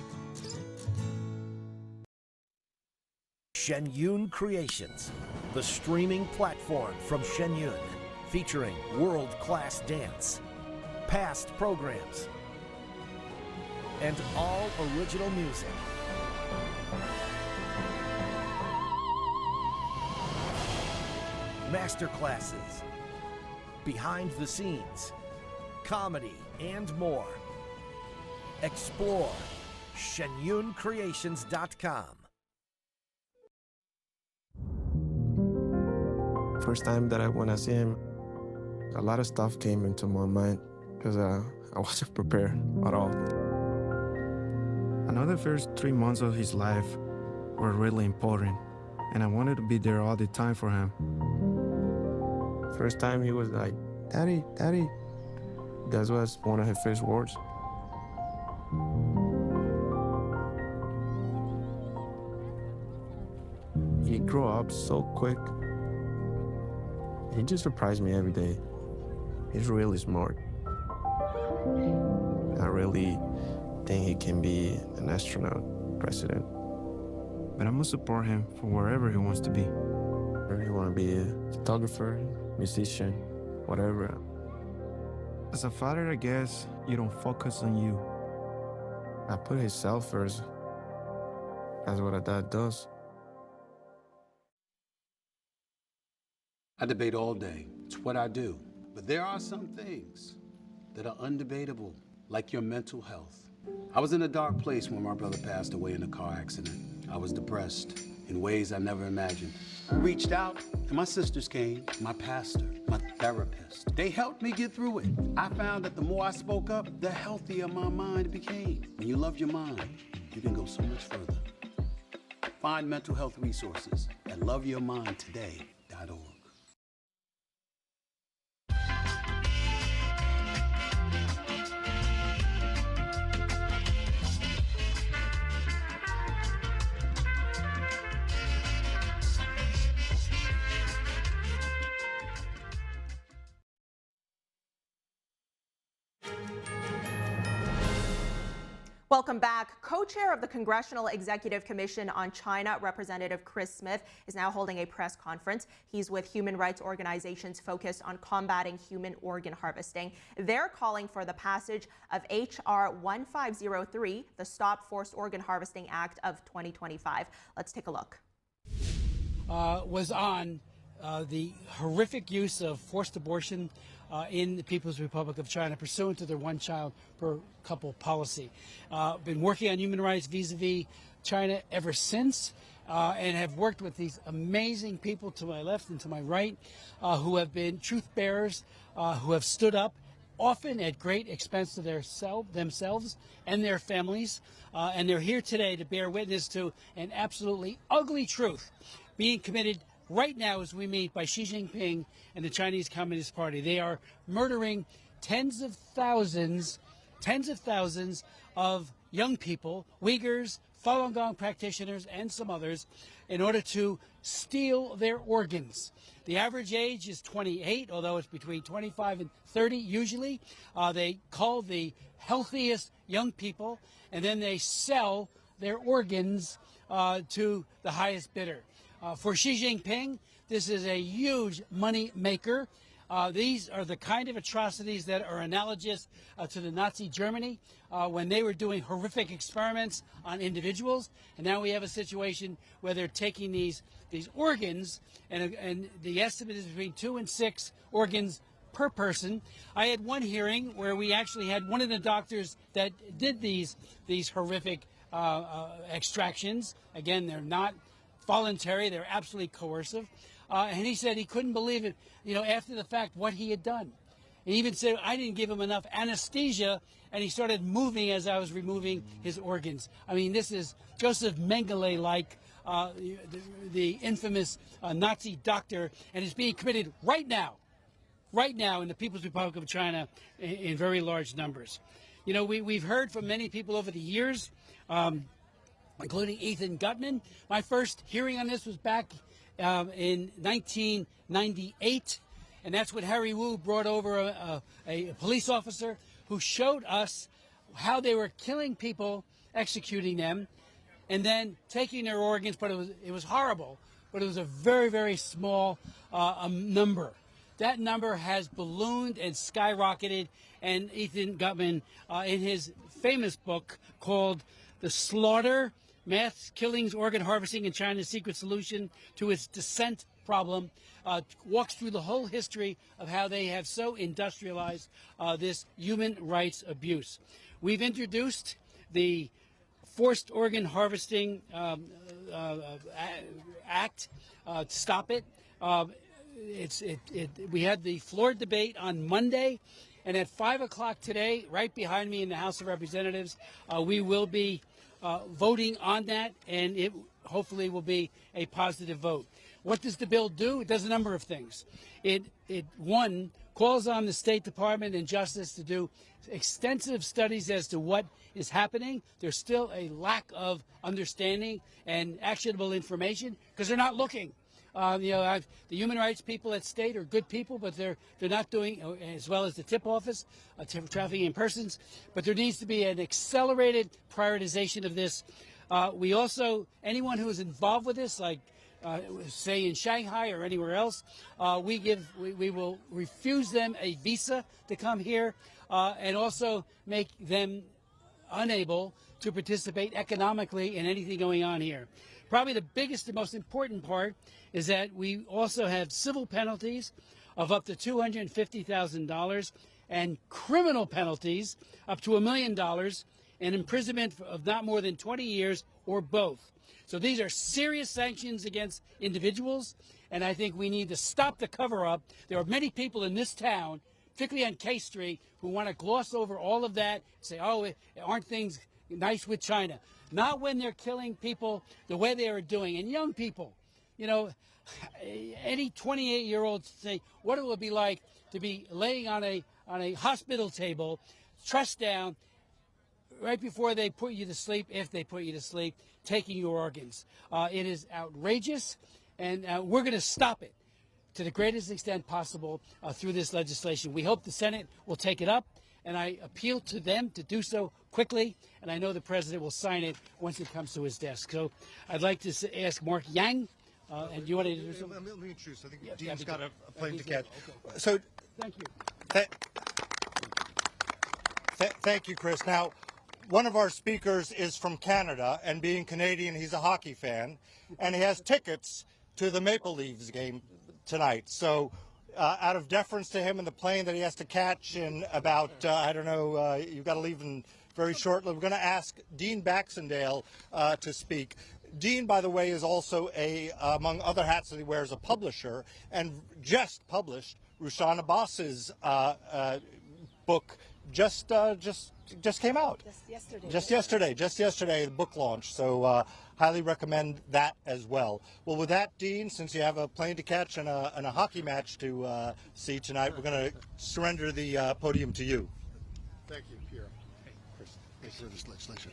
Shenyun Creations, the streaming platform from Shenyun, featuring world-class dance, past programs, and all original music. Masterclasses, behind the scenes, comedy, and more. Explore shenyuncreations.com. First time that I went to see him, a lot of stuff came into my mind because I wasn't prepared at all. I know the first 3 months of his life were really important, and I wanted to be there all the time for him. First time he was like, "Daddy, Daddy." That was one of his first words. He grew up so quick. He just surprised me every day. He's really smart. I really think he can be an astronaut, president. But I'm gonna support him for wherever he wants to be. Whether he wanna be a photographer, musician, whatever. As a father, I guess you don't focus on you. I put himself first. That's what a dad does. I debate all day. It's what I do. But there are some things that are undebatable, like your mental health. I was in a dark place when my brother passed away in a car accident. I was depressed in ways I never imagined. I reached out, and my sisters came, my pastor, my therapist. They helped me get through it. I found that the more I spoke up, the healthier my mind became. When you love your mind, you can go so much further. Find mental health resources at loveyourmindtoday.org. Welcome back. Co-chair of the Congressional Executive Commission on China, Representative Chris Smith, is now holding a press conference. He's with human rights organizations focused on combating human organ harvesting. They're calling for the passage of H.R. 1503, the Stop Forced Organ Harvesting Act of 2025. Let's take a look. Was on the horrific use of forced abortion in the People's Republic of China, pursuant to their one-child-per-couple policy. Been working on human rights vis-a-vis China ever since, and have worked with these amazing people to my left and to my right, who have been truth bearers, who have stood up, often at great expense to themselves and their families, and they're here today to bear witness to an absolutely ugly truth being committed right now as we meet by Xi Jinping and the Chinese Communist Party. They are murdering tens of thousands of young people, Uyghurs, Falun Gong practitioners, and some others, in order to steal their organs. The average age is 28, although it's between 25 and 30 usually. They call the healthiest young people, and then they sell their organs to the highest bidder. For Xi Jinping, this is a huge money maker. These are the kind of atrocities that are analogous to the Nazi Germany when they were doing horrific experiments on individuals. And now we have a situation where they're taking these organs, and the estimate is between 2 and 6 organs per person. I had one hearing where we actually had one of the doctors that did these horrific extractions. Again, they're not voluntary, they're absolutely coercive. And he said he couldn't believe it, after the fact, what he had done. He even said, I didn't give him enough anesthesia, and he started moving as I was removing his organs. I mean, this is Joseph Mengele-like, the infamous Nazi doctor, and it's being committed right now right now in the People's Republic of China in very large numbers. You know, we've heard from many people over the years, including Ethan Gutman. My first hearing on this was back in 1998, and that's when Harry Wu brought over a police officer who showed us how they were killing people, executing them, and then taking their organs. But it was horrible. But it was a very, very small number. That number has ballooned and skyrocketed. And Ethan Gutman, in his famous book called "The Slaughter: Mass Killings, Organ Harvesting, and China's Secret Solution to its Descent Problem," walks through the whole history of how they have so industrialized this human rights abuse. We've introduced the Forced Organ Harvesting Act to stop it. We had the floor debate on Monday, and at 5 o'clock today, right behind me in the House of Representatives, we will be voting on that, and it hopefully will be a positive vote. What does the bill do? It does a number of things. One, calls on the State Department and Justice to do extensive studies as to what is happening. There's still a lack of understanding and actionable information because they're not looking. The human rights people at state are good people, but they're not doing, as well as the TIP office, trafficking in persons. But there needs to be an accelerated prioritization of this. We also, anyone who is involved with this, like say in Shanghai or anywhere else, we will refuse them a visa to come here, and also make them unable to participate economically in anything going on here. Probably the biggest and most important part is that we also have civil penalties of up to $250,000 and criminal penalties up to $1 million and imprisonment of not more than 20 years or both. So these are serious sanctions against individuals, and I think we need to stop the cover-up. There are many people in this town, particularly on K Street, who want to gloss over all of that, say, oh, aren't things nice with China? Not when they're killing people the way they are doing. And young people, you know, any 28-year-old say, what it would be like to be laying on a hospital table, trussed down, right before they put you to sleep, if they put you to sleep, taking your organs. It is outrageous, and we're going to stop it to the greatest extent possible through this legislation. We hope the Senate will take it up, and I appeal to them to do so quickly, and I know the President will sign it once it comes to his desk. So I'd like to ask Mark Yang, and do you want to do something? Let me introduce. I think Dean's got a plane to catch. Okay. So, thank you. Thank you, Chris. Now, one of our speakers is from Canada, and being Canadian, he's a hockey fan, and he has tickets to the Maple Leafs game tonight. So, out of deference to him and the plane that he has to catch in about, I don't know, you've got to leave in very shortly. We're going to ask Dean Baxendale to speak. Dean, by the way, is also among other hats that he wears, a publisher, and just published Rushan Abbas's book. Just came out. Just yesterday, the book launch. So highly recommend that as well. Well, with that, Dean, since you have a plane to catch and a hockey match to see tonight, we're going to surrender the podium to you. Thank you, Pierre. Hey, Chris, thank you for this legislation.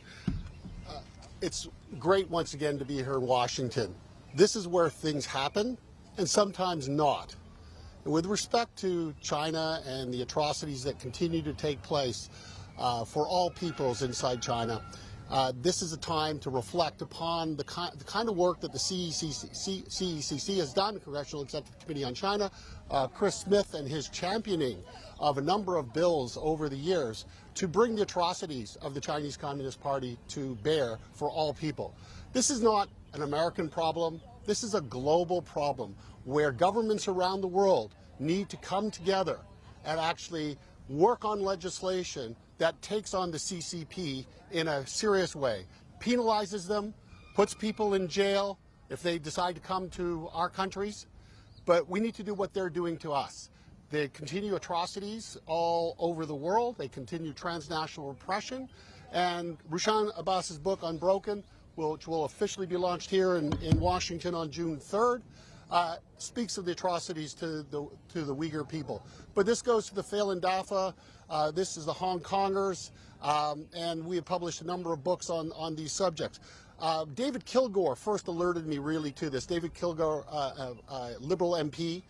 It's great once again to be here in Washington. This is where things happen, and sometimes not. And with respect to China and the atrocities that continue to take place for all peoples inside China, this is a time to reflect upon the kind of work that the CECC has done, Congressional Executive Committee on China, Chris Smith and his championing of a number of bills over the years to bring the atrocities of the Chinese Communist Party to bear for all people. This is not an American problem. This is a global problem where governments around the world need to come together and actually work on legislation that takes on the CCP in a serious way, penalizes them, puts people in jail if they decide to come to our countries. But we need to do what they're doing to us. They continue atrocities all over the world. They continue transnational repression. And Rushan Abbas's book, Unbroken, which will officially be launched here in Washington on June 3rd, speaks of the atrocities to the Uyghur people. But this goes to the Falun Dafa. This is the Hong Kongers, and we have published a number of books on these subjects. David Kilgore first alerted me really to this. David Kilgore, Liberal MP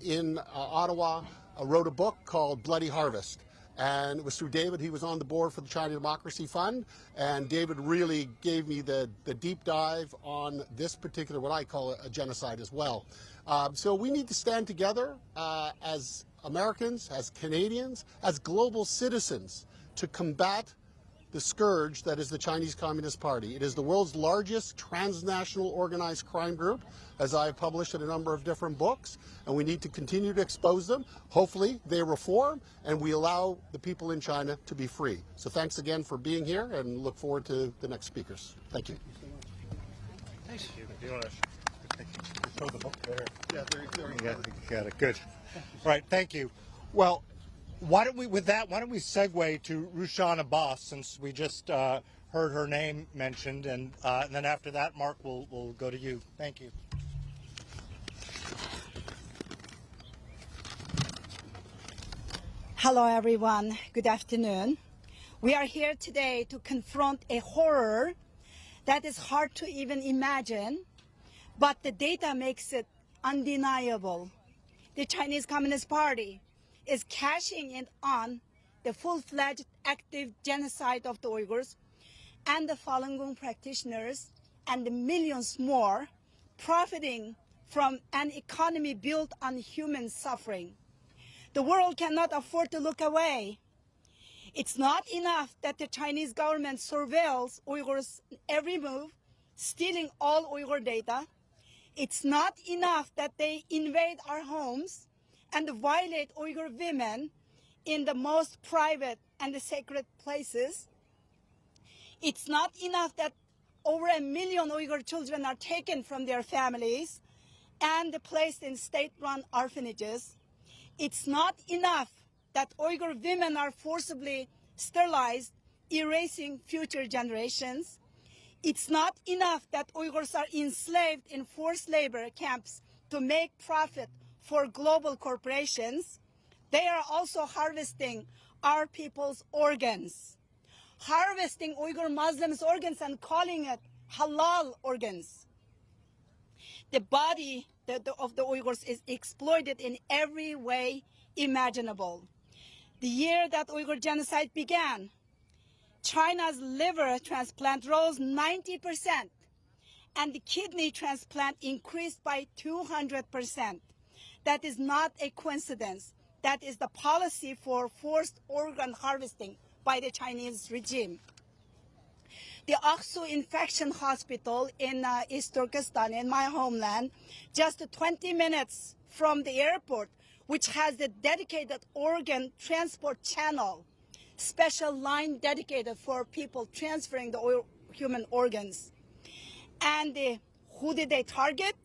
in Ottawa, wrote a book called Bloody Harvest. And it was through David. He was on the board for the China Democracy Fund. And David really gave me the deep dive on this particular, what I call a genocide as well. So we need to stand together as Americans, as Canadians, as global citizens to combat the scourge that is the Chinese Communist Party. It is the world's largest transnational organized crime group, as I have published in a number of different books, and we need to continue to expose them. Hopefully they reform, and we allow the people in China to be free. So thanks again for being here, and look forward to the next speakers. Thank you. Thanks. You want to show the book there? Yeah, there you go. Got it. Good. All right, thank you. Well, why don't we segue to Rushan Abbas, since we just heard her name mentioned, and then after that, Mark, we'll go to you. Thank you. Hello, everyone. Good afternoon. We are here today to confront a horror that is hard to even imagine, but the data makes it undeniable. The Chinese Communist Party is cashing in on the full-fledged active genocide of the Uyghurs and the Falun Gong practitioners and the millions more profiting from an economy built on human suffering. The world cannot afford to look away. It's not enough that the Chinese government surveils Uyghurs' every move, stealing all Uyghur data. It's not enough that they invade our homes and violate Uyghur women in the most private and the sacred places. It's not enough that over 1 million Uyghur children are taken from their families and placed in state-run orphanages. It's not enough that Uyghur women are forcibly sterilized, erasing future generations. It's not enough that Uyghurs are enslaved in forced labor camps to make profit for global corporations. They are also harvesting our people's organs, harvesting Uyghur Muslims' organs and calling it halal organs. The body of the Uyghurs is exploited in every way imaginable. The year that Uyghur genocide began, China's liver transplant rose 90%, and the kidney transplant increased by 200%. That is not a coincidence. That is the policy for forced organ harvesting by the Chinese regime. The Aksu Infection Hospital in East Turkestan, in my homeland, just 20 minutes from the airport, which has the dedicated organ transport channel, special line dedicated for people transferring the human organs. And who did they target?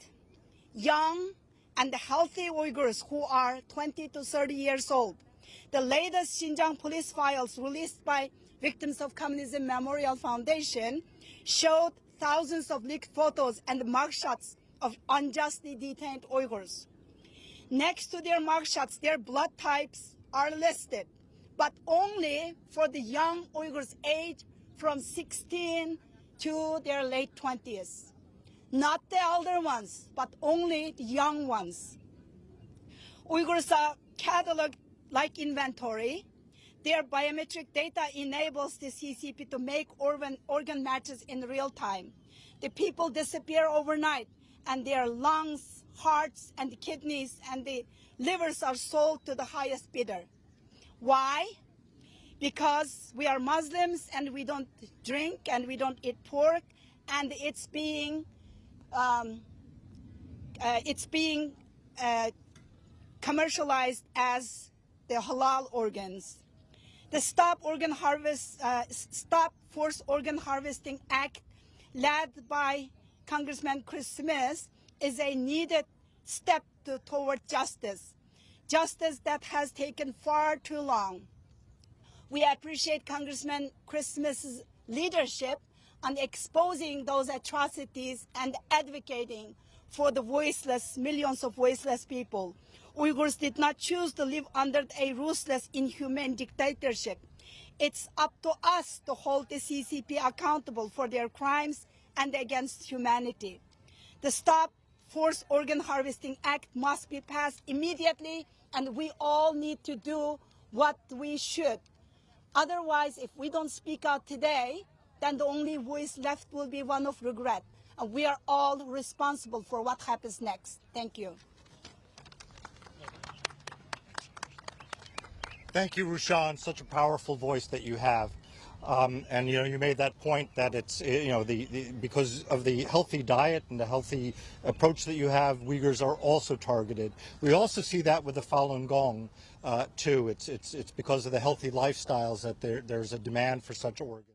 Young and the healthy Uyghurs who are 20 to 30 years old. The latest Xinjiang police files released by Victims of Communism Memorial Foundation showed thousands of leaked photos and mugshots of unjustly detained Uyghurs. Next to their mugshots, their blood types are listed, but only for the young Uyghurs aged from 16 to their late 20s. Not the elder ones, but only the young ones. Uyghurs are cataloged like inventory. Their biometric data enables the CCP to make organ matches in real time. The people disappear overnight, and their lungs, hearts, and the kidneys and the livers are sold to the highest bidder. Why? Because we are Muslims and we don't drink and we don't eat pork, and it's being commercialized as the halal organs. The Stop Forced Organ Harvesting Act, led by Congressman Chris Smith, is a needed step toward justice that has taken far too long. We appreciate Congressman Chris Smith's leadership on exposing those atrocities and advocating for the voiceless, millions of voiceless people. Uyghurs did not choose to live under a ruthless, inhumane dictatorship. It's up to us to hold the CCP accountable for their crimes and against humanity. The Stop Forced Organ Harvesting Act must be passed immediately, and we all need to do what we should. Otherwise, if we don't speak out today, then the only voice left will be one of regret. And we are all responsible for what happens next. Thank you. Thank you, Rushan. Such a powerful voice that you have. And you made that point that it's because of the healthy diet and the healthy approach that you have, Uyghurs are also targeted. We also see that with the Falun Gong too. It's because of the healthy lifestyles that there's a demand for such organs.